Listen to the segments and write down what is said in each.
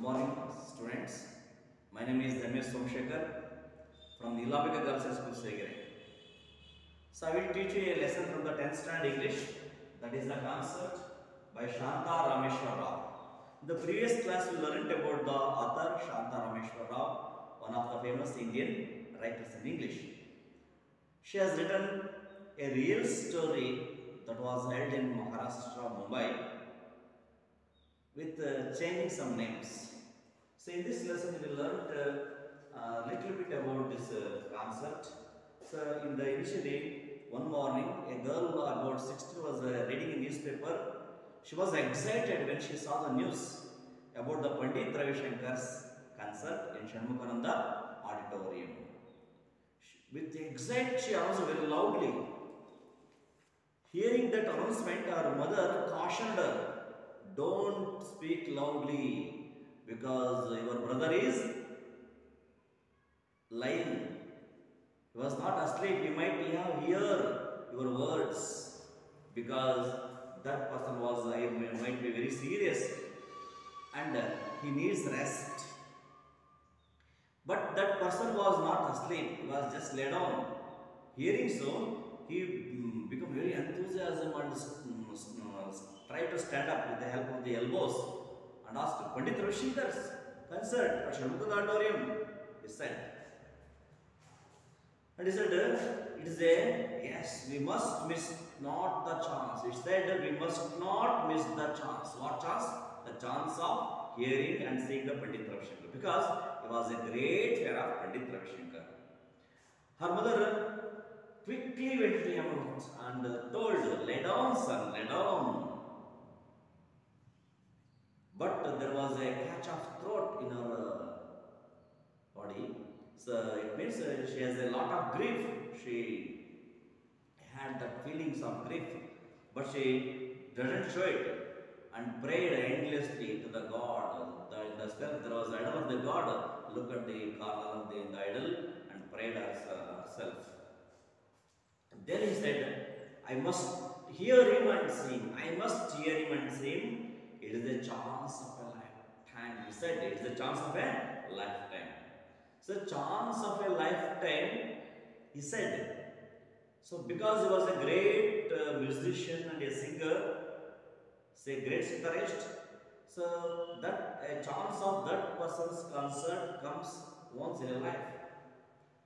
morning, students. My name is Dhamesh Somshekar from Nilambika Girls High School, Segere. So I will teach you a lesson from the 10th standard English, that is the concept by Shanta Rameshwar Rao. In the previous class we learned about the author Shanta Rameshwar Rao, one of the famous Indian writers in English. She has written a real story that was held in Maharashtra, Mumbai, with changing some names. So in this lesson we will learn a little bit about this concept. So initially one morning a girl about 16 was reading a newspaper. She was excited when she saw the news about the Pandit Ravi Shankar's concert in Shanmugananda auditorium. With excitement she announced very loudly. Hearing that announcement, her mother cautioned her, "Don't speak loudly because your brother is lying. He was not asleep. He might hear your words because that person might be very serious and he needs rest." But that person was not asleep. He was just lay down. Hearing so, he became very enthusiastic and tried to stand up with the help of the elbows and asked, "Pandit Ravi Shankar's concert at Shanmugananda auditorium," he said. And he said, "It is yes, we must miss not the chance." He said, "We must not miss the chance." What chance? The chance of hearing and seeing the Pandit Ravi Shankar, because he was a great fan of Pandit Ravi Shankar. Her mother quickly went to him and told, "Lay down, son, lay down." But there was a catch of throat in her body. So it means she has a lot of grief. She had the feelings of grief, but she doesn't show it, and prayed endlessly to the God. In the self, there was idol of the God. Look at the corner of the idol and prayed herself. Then he said, "I must hear him and see him. I must hear him and see him. It is a chance of a lifetime." He said, "It is a chance of a lifetime." So, chance of a lifetime, he said. So, because he was a great musician and a singer, say great guitarist, so that a chance of that person's concert comes once in a life.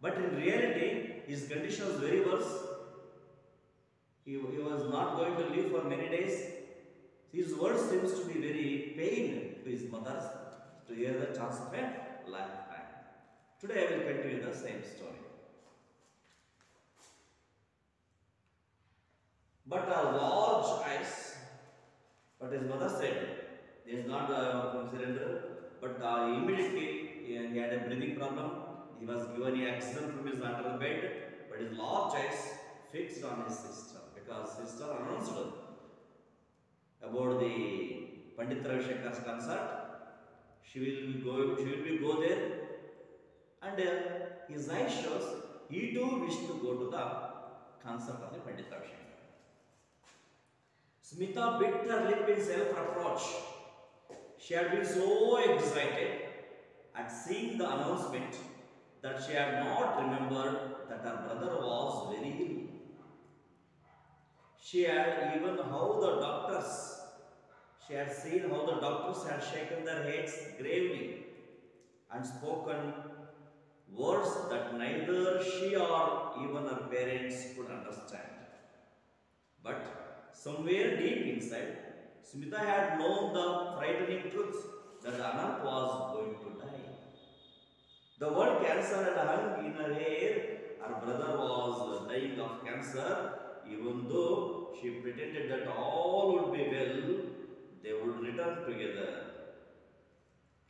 But in reality, his condition was very worse. He was not going to live for many days. His words seems to be very pain to his mother to hear the chance of a lifetime. Today I will continue the same story. But a large eyes, but his mother said, "He is not from cylinder," but immediately he had a breathing problem. He was given a oxygen from his under the bed, but his large eyes fixed on his sister, because sister announced about the Pandit Ravi Shankar's concert. She will be go there, and his eyes shows he too wished to go to the concert of the Pandit Ravi Shankar. Smita bit her lip in self-reproach. She had been so excited at seeing the announcement that she had not remembered that her brother was very ill. She had seen how the doctors had shaken their heads gravely and spoken words that neither she or even her parents could understand. But somewhere deep inside, Smita had known the frightening truth that Anant was going to die. The word cancer had hung in her hair. Her brother was dying of cancer. Even though she pretended that all would be well, they would return together.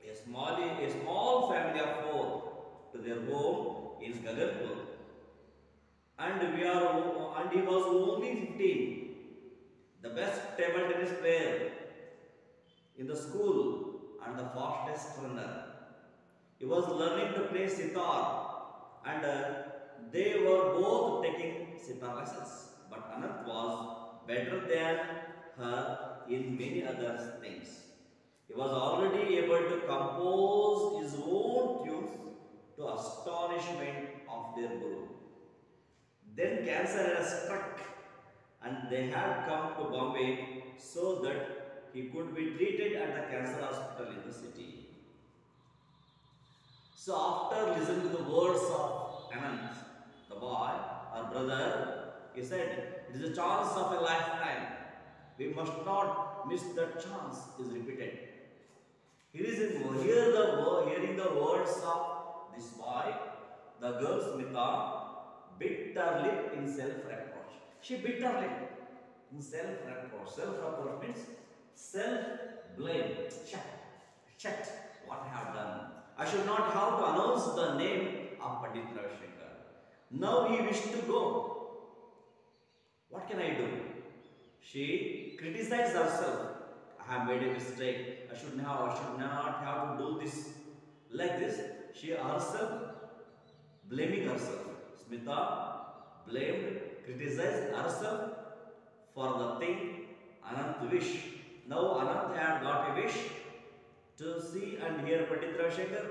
A small family of four to their home in Gaganpur. And he was only 15. The best table tennis player in the school and the fastest runner. He was learning to play sitar, and they were both taking sitar lessons. But Anant was better than her in many other things. He was already able to compose his own tunes to astonishment of their guru. Then cancer had struck and they had come to Bombay so that he could be treated at the cancer hospital in the city. So after listening to the words of Anant, the boy, our brother, he said, it is a chance of a lifetime. We must not miss that chance is repeated. Hearing the words of this boy, the girl Smita bit her lip in self-reproach. She bit her lip in self-reproach. Self-reproach means self-blame. Shit, what I have done. I should not have to announce the name of Pandit Ravi Shankar. Now he wished to go. What can I do? She criticized herself. I have made a mistake. I should not have to do this like this. She herself blaming herself. Smita blamed, criticized herself for the thing Anant wished. Now Anant had got a wish to see and hear Pandit Ravi Shankar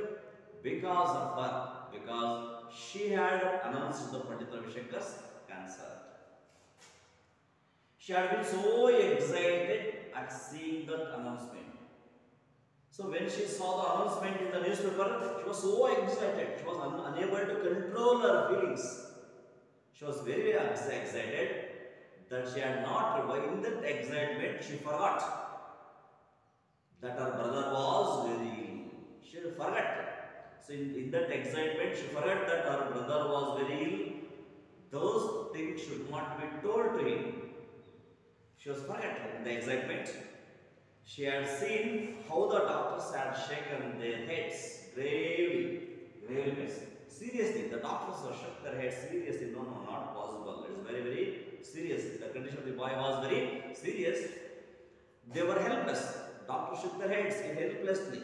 because of her, because she had announced the Pandit Ravi Shankar's cancer. She had been so excited at seeing that announcement. So when she saw the announcement in the newspaper, she was so excited. She was unable to control her feelings. She was very excited that she had not, in that excitement, she forgot that her brother was very ill. She forgot. So in that excitement, she forgot that her brother was very ill. Those things should not be told to him. She was forgot in the excitement. She had seen how the doctors had shaken their heads gravely. Gravely means seriously. The doctors have shook their heads seriously. No, not possible. It's very, very serious. The condition of the boy was very serious. They were helpless. Doctors shook their heads helplessly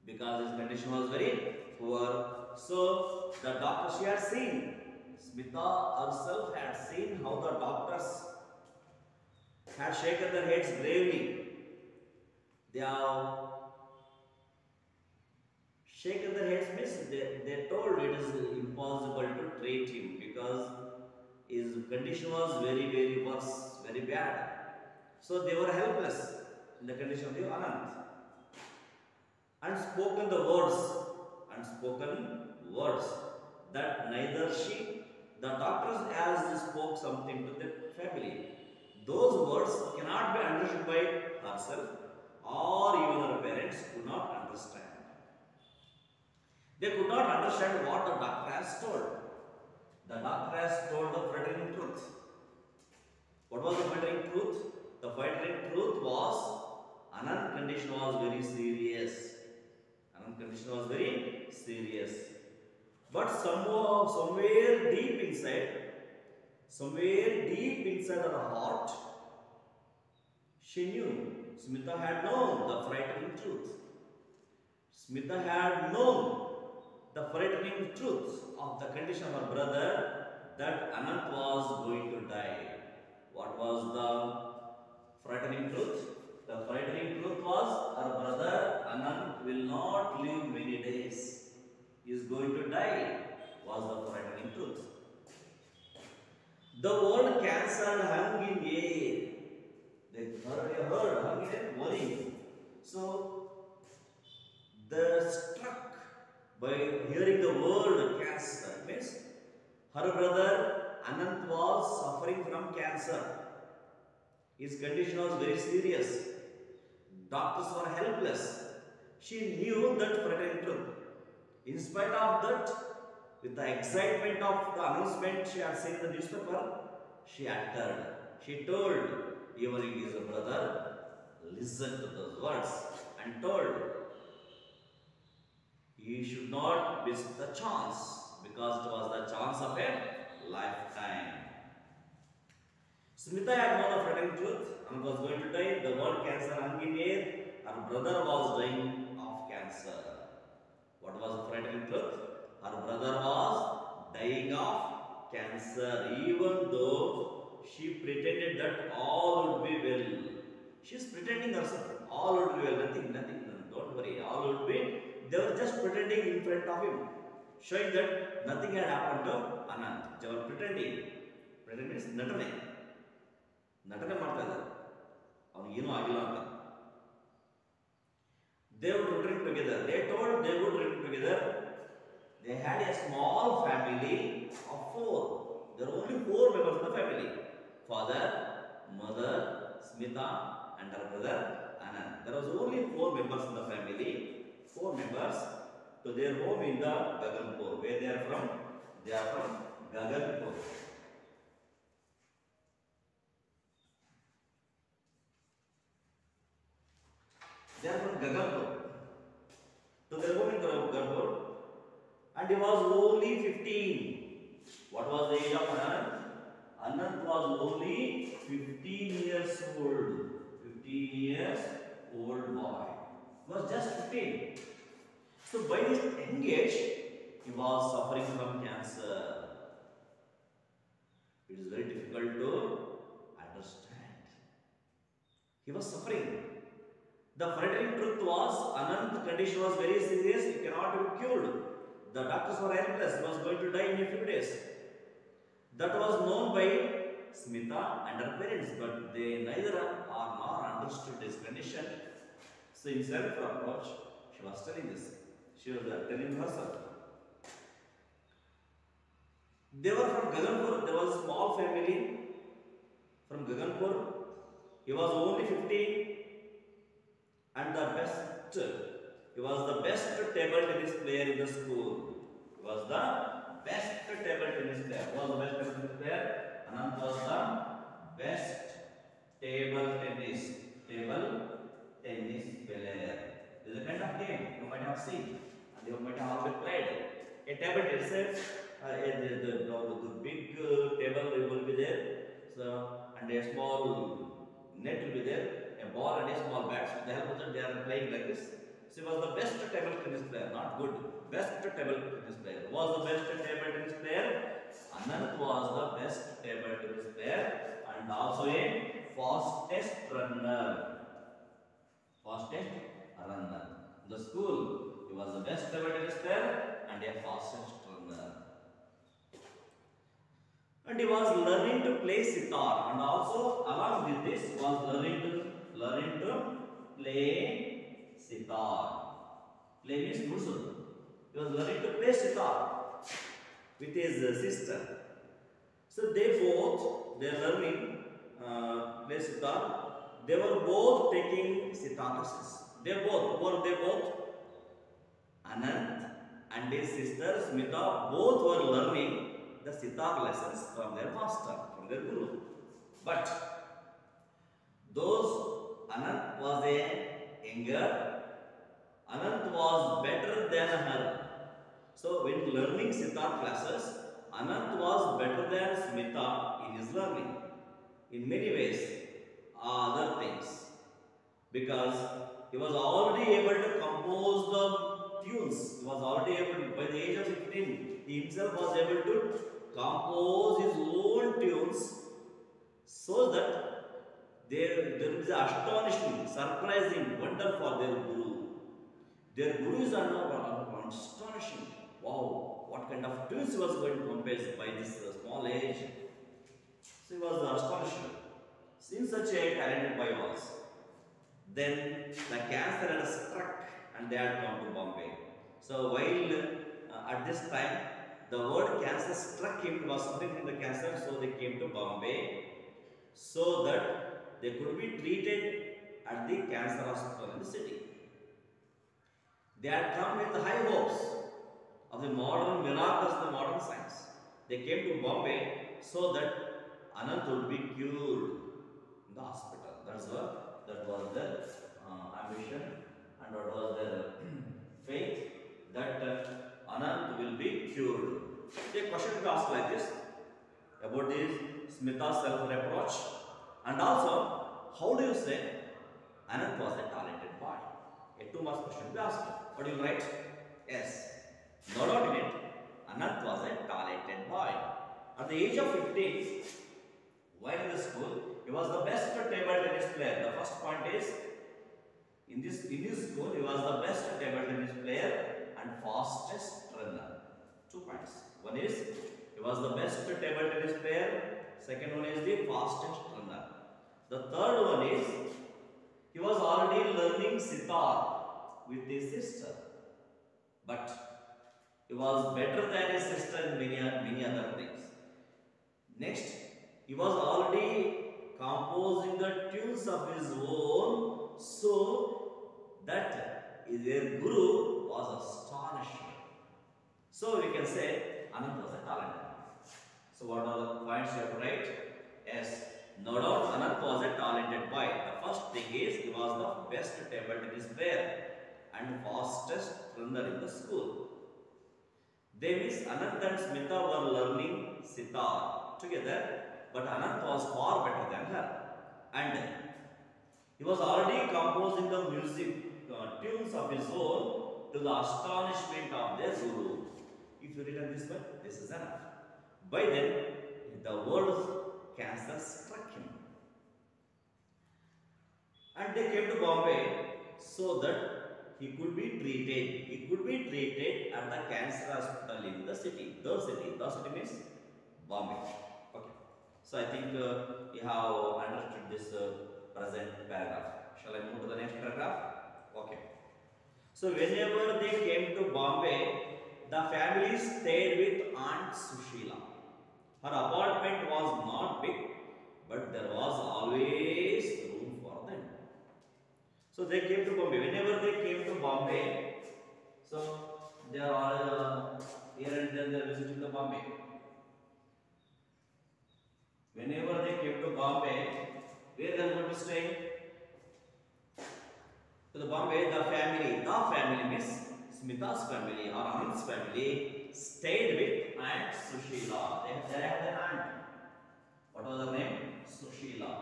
because his condition was very poor. So the doctor, she had seen, Smita herself had seen how the doctors had shaken their heads gravely. They have shaken their heads means they told it is impossible to treat him because his condition was very, very worse, very bad. So they were helpless in the condition of the Anant. And spoken words that neither she, the doctors as spoke something to the family. Those words cannot be understood by herself or even her parents could not understand. They could not understand what the doctor has told. The doctor has told the frightening truth. What was the frightening truth? The frightening truth was Anant's condition was very serious. Anant's condition was very serious. But somewhere deep inside her heart, she knew. Smita had known the frightening truth. Smita had known the frightening truth of the condition of her brother that Anant was going to die. What was the frightening truth? The frightening truth was her brother Anant will not live many days. He is going to die was the frightening truth. The word cancer hung in air. They heard hung in air, worrying. So, they struck by hearing the word cancer. Means her brother Anant was suffering from cancer. His condition was very serious. Doctors were helpless. She knew that frightening truth. In spite of that, with the excitement of the announcement she had seen in the newspaper, she uttered. She told, even his brother, listen to those words and told, he should not miss the chance because it was the chance of a lifetime. Smita had known the frightening truth and was going to die. The word cancer hung in air. Her brother was dying of cancer. What was the frightening truth? Her brother was dying of cancer, even though she pretended that all would be well. She is pretending herself, all would be just pretending in front of him, showing that nothing had happened to Anant. They were pretending. Pretending means natane. Natane ಮಾಡ್ತಾ ಇದ್ದಾರೆ. ಅವನಿಗೆ ಏನೂ ಆಗಿಲ್ಲ ಅಂತ. They would return together. They told they would return together. They had a small family of 4. There were only 4 members of the family. Father, mother, Smita and her brother Anand. There was only 4 members in the family. 4 members to their home in the Gaganpur. Where they are from? They are from Gaganpur. They are from Gaganpur. To their home in Gaganpur. And he was only 15. What was the age of Anand? Anand was only 15 years old. 15 years old boy. He was just 15. So by this young age, he was suffering from cancer. It is very difficult to understand. He was suffering. The frightening truth was Anand's condition was very serious. He cannot be cured. The doctors were helpless. He was going to die in a few days. That was known by Smita and her parents, but they neither or nor understood his condition. So in self-reproach, she was telling this. She was telling herself. They were from Gaganpur. There was a small family from Gaganpur. He was only 15 and the best. He was the best table tennis player in the school. He was the best table tennis player. Who was the best table tennis player? Anand was the best table tennis player. This is a kind of game you might have seen and you might have also played. A table tennis, the big table will be there, so and a small net will be there, a ball and a small bat. So with the help of that they are playing like this. So he was the best table tennis player, not good, best table tennis player. Who was the best table tennis player? Anand was the best table tennis player and also a fastest runner. Fastest runner. In the school, he was the best table tennis player and a fastest runner. And he was learning to play sitar, and also along with this was learning to play sitar. Play means musul. He was learning to play sitar with his sister. So they are learning play sitar. They were both taking sitar classes. They both Anand and his sister Smita both were learning the sitar lessons from their master, from their guru. But those Anand was a younger, Anand was better than her. So when learning sitar classes, Anand was better than Smita in his learning. In many ways, other things, because he was already able to compose the tunes. He was already able to, by the age of 15, he himself was able to compose his own tunes, so that there is astonishing, surprising wonder for their guru. Their guru is astonishing. Wow, what kind of tunes he was going to compose by this small age. So he was astonished. Since such a talented boy was, then the cancer had struck and they had come to Bombay. So while at this time the word cancer struck him, he was suffering from the cancer, so they came to Bombay so that they could be treated at the cancer hospital in the city. They had come with high hopes of the modern miracles, the modern science. They came to Bombay so that Anand would be cured in the hospital. That was their ambition and what was their faith, that Anand will be cured. The question to ask like this about this Smita's self-reproach, and also how do you say Anand was a talented boy? A 2 marks question to be asked. What do you write? Yes, no doubt in it, Anand was a talented boy. At the age of 15, while in the school, he was the best table tennis player. The first point is, in his school, he was the best table tennis player and fastest runner. 2 points. One is he was the best table tennis player. Second one is the fastest runner. The third one is he was already learning sitar with his sister, but he was better than his sister in many other things. Next, he was already composing the tunes of his own, so that their guru was astonished. So we can say Anand was a talent. So what are the points you have to write? Yes, no doubt Anand was a talented boy. The first thing is he was the best table tennis player and fastest runner in the school. They miss Anand and Smita were learning sitar together, but Anand was far better than her. And he was already composing the music tunes of his own to the astonishment of their guru. If you read on this one, this is enough. By then, the word cancer struck him. And they came to Bombay so that he could be treated. He could be treated at the cancer hospital in the city. The city means Bombay. Okay. So I think you have understood this present paragraph. Shall I move to the next paragraph? Okay. So whenever they came to Bombay, the family stayed with Aunt Sushila. Her apartment was not big, but there was always room for them. So they came to Bombay. Whenever they came to Bombay, so they are all here and then they are visiting the Bombay. Whenever they came to Bombay, where they are going to stay? To the Bombay, the family means Smita's family or Anand's family stayed with Aunt Sushila. They had an aunt. What was her name? Sushila.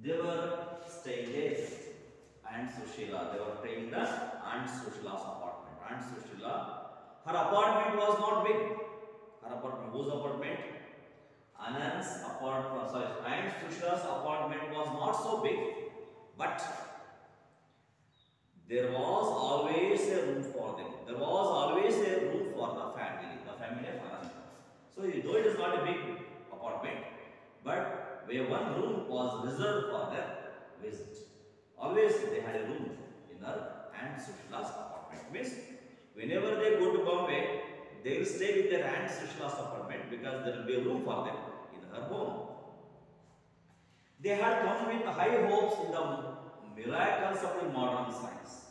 They were staying there. Aunt Sushila. They were staying in the Aunt Sushila's apartment. Aunt Sushila. Her apartment was not big. Her apartment. Whose apartment? Anand's apartment. Sorry. Aunt Sushila's apartment was not so big, but there was always a room for them. There was always a room for the family of Anand. So though it is not a big apartment, but where one room was reserved for their visit. Always they had a room in her Aunt Sushila's apartment. Means whenever they go to Bombay, they will stay with their Aunt Sushila's apartment because there will be a room for them in her home. They had come with high hopes in the miracles of the modern science.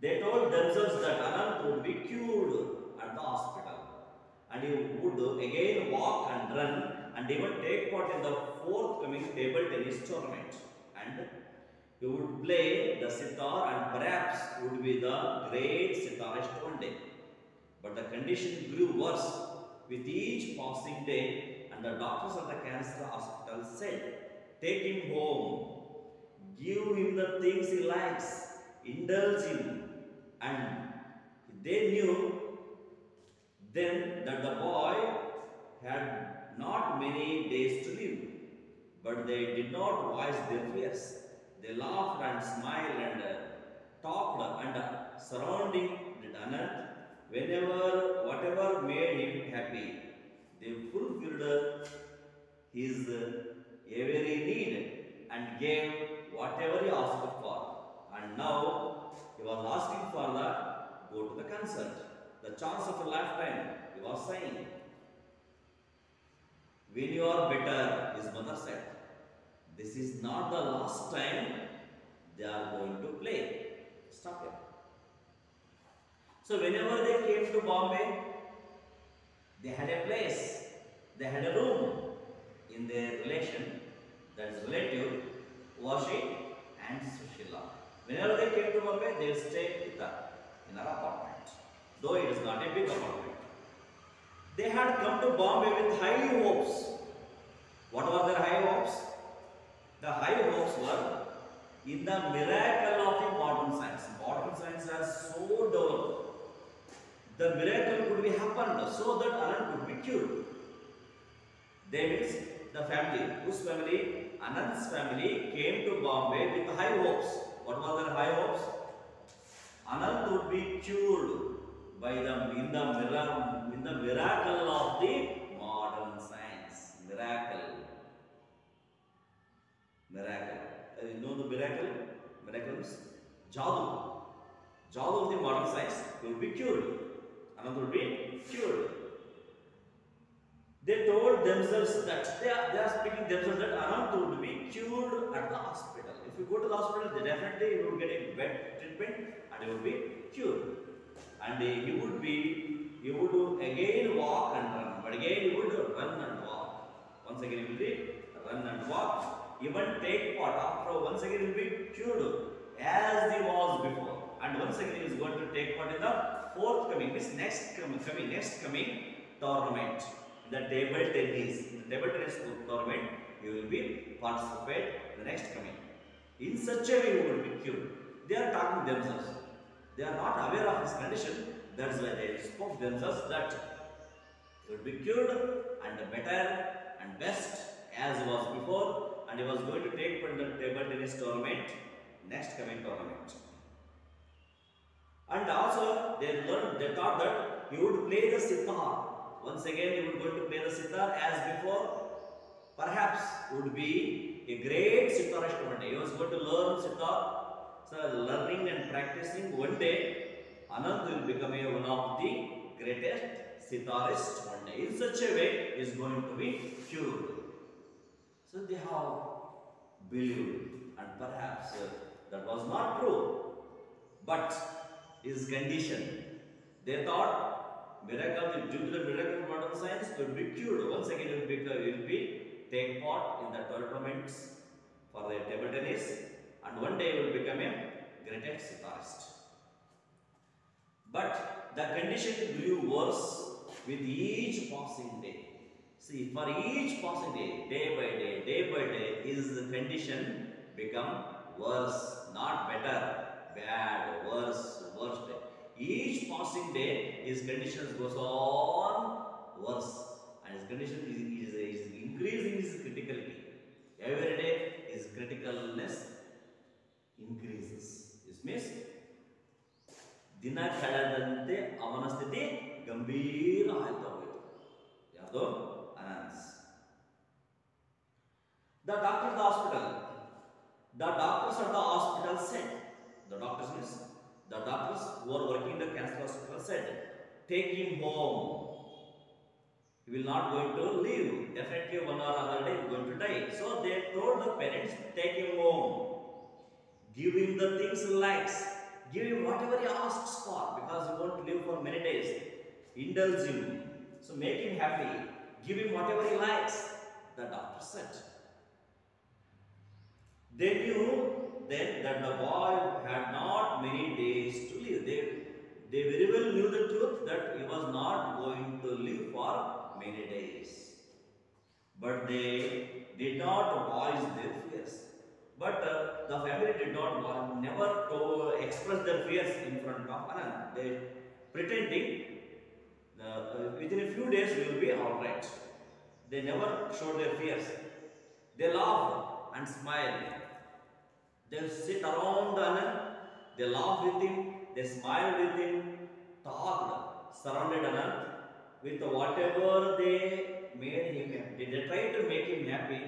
They told themselves that Anand would be cured at the hospital and he would again walk and run and even take part in the forthcoming table tennis tournament. And he would play the sitar and perhaps would be the great sitarist one day. But the condition grew worse with each passing day, and the doctors at the cancer hospital said, "Take him home. Give him the things he likes, indulge him." And they knew then that the boy had not many days to live. But they did not voice their fears. They laughed and smiled and talked and surrounding Anand whatever made him happy. They fulfilled his every need and gave whatever he asked for. And now he was asking for go to the concert, the chance of a lifetime. He was saying, "When you are better," his mother said, "this is not the last time they are going to play." Stop here. So whenever they came to Bombay, they had a place, they had a room in their relation, that is relative, was she? Aunt Sushila. Whenever they came to Bombay, they stayed with her in her apartment, though it is not a big apartment. They had come to Bombay with high hopes. What were their high hopes? The high hopes were in the miracle of the modern science. Modern science has so developed. The miracle could be happened so that Anand could be cured. They means the family. Whose family? Anand's family came to Bombay with high hopes. What were their high hopes? Anand would be cured by in the miracle of the modern science. Miracle. You know the miracle? Miracles? Jadoo. Jadoo of the modern science will be cured. Anand will be cured. They told themselves that they are speaking themselves that Anand would be cured at the hospital. If you go to the hospital, they definitely will get a bed treatment and he will be cured. And he would again walk and run, but again he would run and walk. Once again he will be run and walk, even take part. After once again he will be cured as he was before. And once again he is going to take part in the forthcoming, next coming tournament. The table tennis tournament, he will be participate in the next coming. In such a way, he will be cured. They are talking themselves. They are not aware of his condition. That's why they spoke themselves that he will be cured and better and best as he was before, and he was going to take part in the table tennis tournament, next coming tournament. And also they thought that he would play the sitar. Once again, he would going to play the sitar as before. Perhaps would be a great sitarist one day. He was going to learn sitar. So, learning and practicing one day, Anand will become one of the greatest sitarists one day. In such a way, he is going to be cured. So, they have believed, and perhaps that was not true. But his condition, they thought miracle, due to the miracle of modern science, will be cured. Once again, he will be take part in the tournaments for the table tennis, and one day he will become a greatest sitarist. But the condition grew worse with each passing day. See, for each passing day by day, his condition become worse, not better, bad, worse. Each passing day, his conditions goes on worse, and his condition is increasing his criticality. Every day, his criticalness increases. This means, ದಿನ ಕಳೆದಂತೆ ಅವನ ಸ್ಥಿತಿ ಗಂಭೀರ ಆಯ್ತು ಹೋಯಿತು. ಯಾವುದು? Ananth. The doctors at the hospital said, the doctors who are working in the cancer hospital said, take him home. He will not going to live. Definitely one or other day he is going to die. So they told the parents, take him home. Give him the things he likes. Give him whatever he asks for, because he won't live for many days. Indulge him. So make him happy. Give him whatever he likes. The doctor said. They knew then that the boy had not many days to live. They very well knew the truth that he was not going to live for many days. But they did not voice their fears. But the family did not never to express their fears in front of Anand. They pretending within a few days we will be all right. They never showed their fears. They laughed and smiled. They sit around Anand. They laughed with him. They smiled with him. Talked, surrounded Anand with whatever they made him happy. They tried to make him happy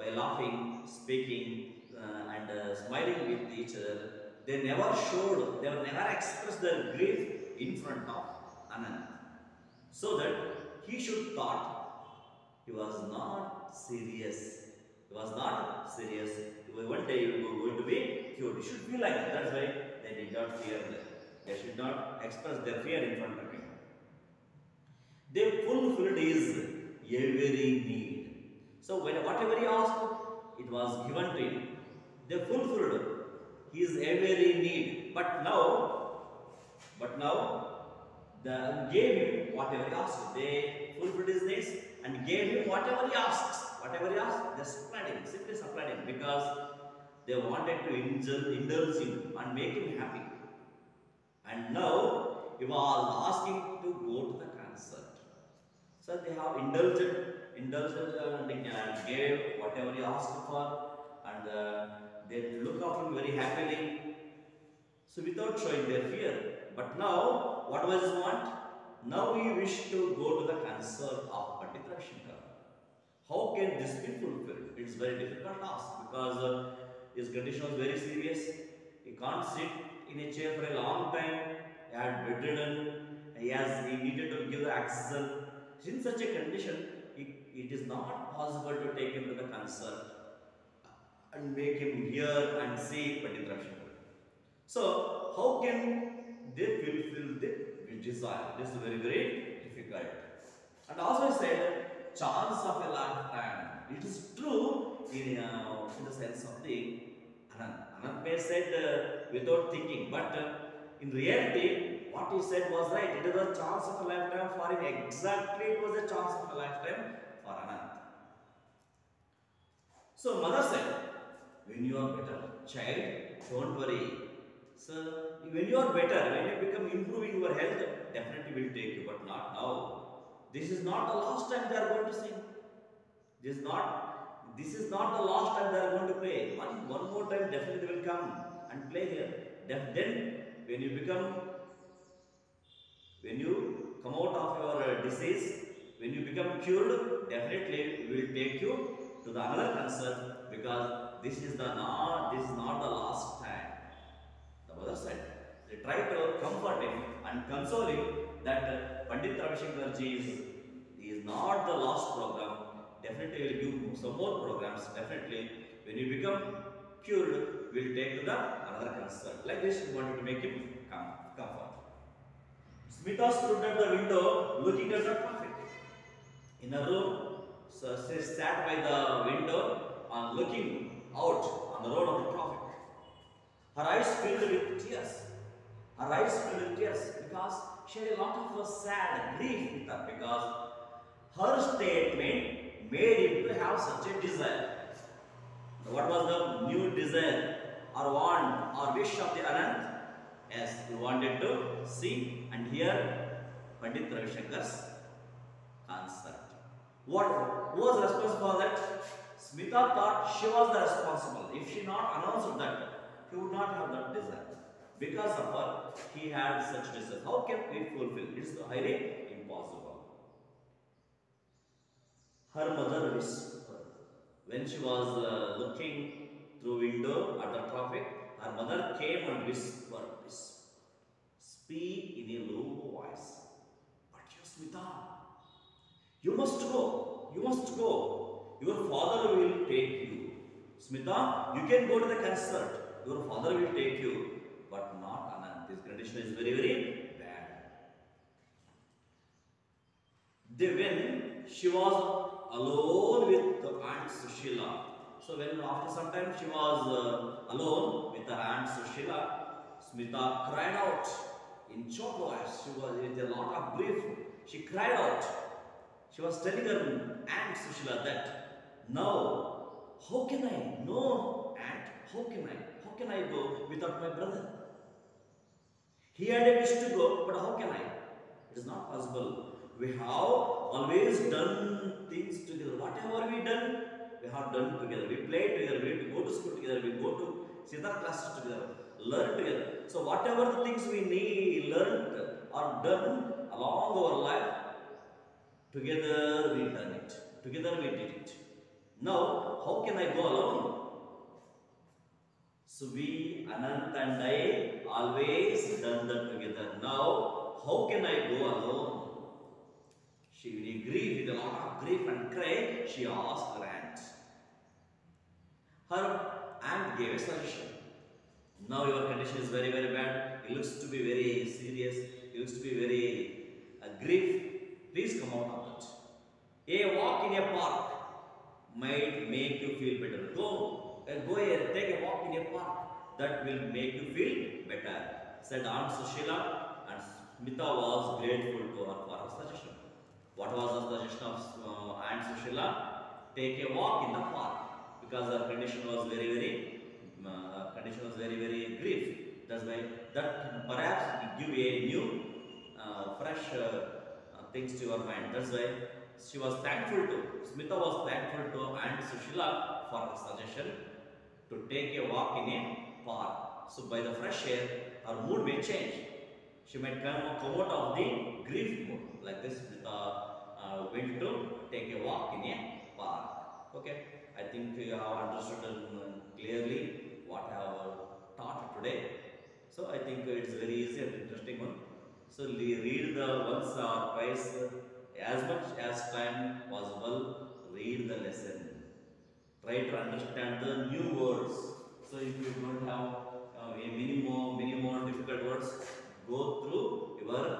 by laughing, speaking, and smiling with each other. They never expressed their grief in front of Anand, so that he should thought he was not serious. One day he was going to be cured. He should feel like that. That's why they did not fear that. They should not express their fear in front of him. They fulfilled his every need. So whatever he asked, it was given to him. They fulfilled his every need. But now they gave him whatever he asked. They fulfilled his needs and gave him whatever he asked. Whatever he asked, they supplied him, simply supplied him, because they wanted to indulge him and make him happy. And now he was asking to go to the concert. So they have indulged and gave whatever he asked for, and they look after him very happily. So without showing their fear. But now, what was his want? Now he wished to go to the concert of Pandit Ravi Shankar. How can this be fulfilled? It's very difficult task because his condition was very serious. He can't sit in a chair for a long time. He had bedridden. He needed to give the oxygen. In such a condition, it is not possible to take him to the concert and make him hear and see Pandit Ravi Shankar. So, how can they fulfill the desire? This is very, very difficult. And also he said, chance of a lifetime. It is true in the sense of the Anand. Anand may said without thinking, but in reality, what he said was right. It was a chance of a lifetime for him. Exactly, it was a chance of a lifetime for Anand. So mother said, when you are better, child, don't worry. So when you are better, when you become improving your health, definitely will take you, but not now. This is not the last time they are going to sing. This is not the last time they are going to play. One more time definitely they will come and play here. Then when you come out of your disease, when you become cured, definitely we will take you to the another concert, because this is not the last time. The mother said, they try to comfort him and console him that Pandit Ravi Shankar ji is not the last program. Definitely will give some more programs. Definitely, when you become cured, we will take to the another concert. Like this, we wanted to make him comfort. Smita stood at the window looking at the traffic. In a room, so she sat by the window and looking out on the road of the traffic. Her eyes filled with tears. Her eyes filled with tears because she had a lot of sad grief with her, because her statement made him to have such a desire. What was the new desire or want or wish of the Anand? Yes, he wanted to see and hear Pandit Ravi Shankar's concert. What was responsible for that? Smita thought she was the responsible. If she not announced that, he would not have that desire. Because of her, he had such desire. How can we fulfill? It is highly impossible. Her mother whispered. When she was looking through window at the traffic, her mother came and whispered. Speak in a low voice. But you, Smita, you must go. You must go. Your father will take you. Smita, you can go to the concert. Your father will take you. But not Anand. This condition is very, very bad. When she was alone with Aunt Sushila. So when after some time she was alone with her Aunt Sushila, Smita cried out in choked voice. She was with a lot of grief. She cried out. She was telling her Aunt Sushila that, now, how can I? No, Aunt, how can I go without my brother? He had a wish to go, but how can I? It is not possible. We have always done things together. Whatever we done, we have done together. We played together, we go to school together, we go to Siddhar classes together, learn together. So whatever the things we need, learned or done along our life, together we done it. Together we did it. Now, how can I go alone? So we, Anant and I, always done that together. Now, how can I go alone? She will grieve with a lot of grief and cry. She asked her aunt. Her aunt gave a suggestion. Now your condition is very, very bad. It looks to be very serious. It looks to be very grief. Please come out of it. A walk in a park might make you feel better. Go here, take a walk in a park. That will make you feel better, said Aunt Sushila, and Smita was grateful to her for her suggestion. What was the suggestion of Aunt Sushila? Take a walk in the park, because her condition was very grief. That's why that perhaps give a new fresh things to your mind. That's why she was thankful to, Smita was thankful to Aunt Sushila for her suggestion to take a walk in a park. So by the fresh air, her mood may change. She might come out of the grief mode, like this, with went to take a walk in a park. Okay, I think you have understood clearly what I have taught today. So I think it's very easy and interesting one. So read the once or twice, as much as time possible. Read the lesson. Try to understand the new words. So if you don't have many more difficult words, go through your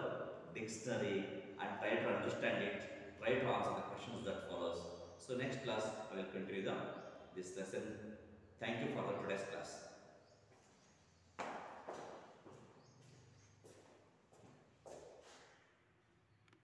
dictionary and try to understand it. Try to answer the questions that follows. So next class I will continue this lesson. Thank you for the today's class.